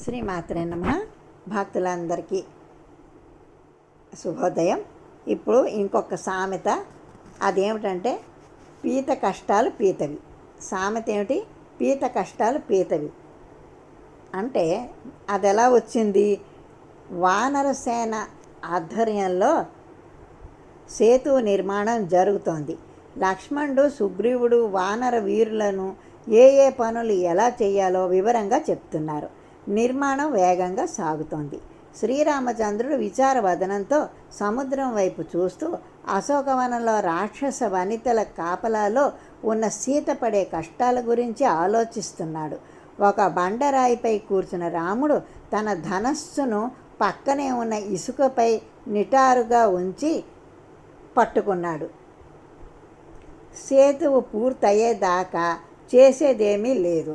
శ్రీమాత్రే నమః. భక్తులందరికీ శుభోదయం. ఇప్పుడు ఇంకొక సామెత, అదేమిటంటే పీత కష్టాలు పీతవి. సామెత ఏమిటి? పీత కష్టాలు పీతవి అంటే అది ఎలా వచ్చింది? వానరసేన ఆధ్వర్యంలో సేతు నిర్మాణం జరుగుతోంది. లక్ష్మణుడు, సుగ్రీవుడు వానర వీరులను ఏ పనులు ఎలా చేయాలో వివరంగా చెప్తున్నారు. నిర్మాణం వేగంగా సాగుతోంది. శ్రీరామచంద్రుడు విచారవదనంతో సముద్రం వైపు చూస్తూ అశోకవనంలో రాక్షస వనితల కాపలాలో ఉన్న సీత పడే కష్టాల గురించి ఆలోచిస్తున్నాడు. ఒక బండరాయిపై కూర్చున్న రాముడు తన ధనస్సును పక్కనే ఉన్న ఇసుకపై నిటారుగా ఉంచి పట్టుకున్నాడు. సేతువు పూర్తయ్యేదాకా చేసేదేమీ లేదు.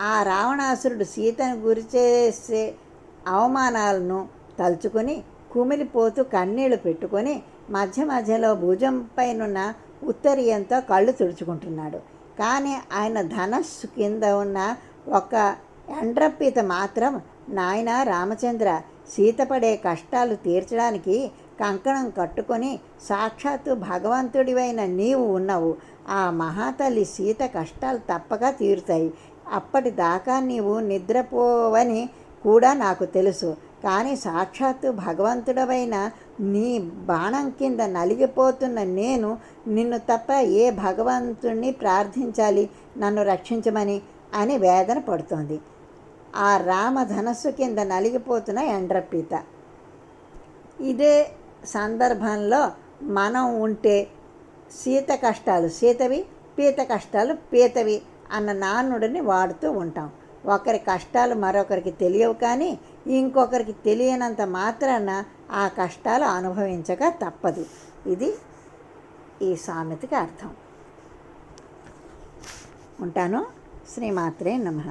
ఆ రావణాసురుడు సీతను గురిచేసే అవమానాలను తలుచుకొని కుమిలిపోతూ కన్నీళ్లు పెట్టుకొని మధ్య మధ్యలో భుజంపైనున్న ఉత్తరీయంతో కళ్ళు తుడుచుకుంటున్నాడు. కానీ ఆయన ధనస్సు కింద ఉన్న ఒక ఎండ్రపీత మాత్రం, నాయనా రామచంద్ర, సీత పడే కష్టాలు తీర్చడానికి కంకణం కట్టుకొని సాక్షాత్తు భగవంతుడివైన నీవు ఉన్నావు. ఆ మహాతల్లి సీత కష్టాలు తప్పక తీరుతాయి. అప్పటిదాకా నీవు నిద్రపోవని కూడా నాకు తెలుసు. కానీ సాక్షాత్తు భగవంతుడవైన నీ బాణం కింద నలిగిపోతున్న నేను నిన్ను తప్ప ఏ భగవంతుణ్ణి ప్రార్థించాలి నన్ను రక్షించమని అని వేదన పడుతోంది. ఆ రామధనస్సు కింద నలిగిపోతున్న ఎండ్రపీత. ఇదే సందర్భంలో మనం ఉంటే సీత కష్టాలు సీతవి, పీత కష్టాలు పీతవి అన్న నానుడిని వాడుతూ ఉంటాం. ఒకరి కష్టాలు మరొకరికి తెలియవు, కానీ ఇంకొకరికి తెలియనంత మాత్రాన ఆ కష్టాలు అనుభవించక తప్పదు. ఇది ఈ సామెతకి అర్థం. ఉంటాను. శ్రీమాత్రే నమః.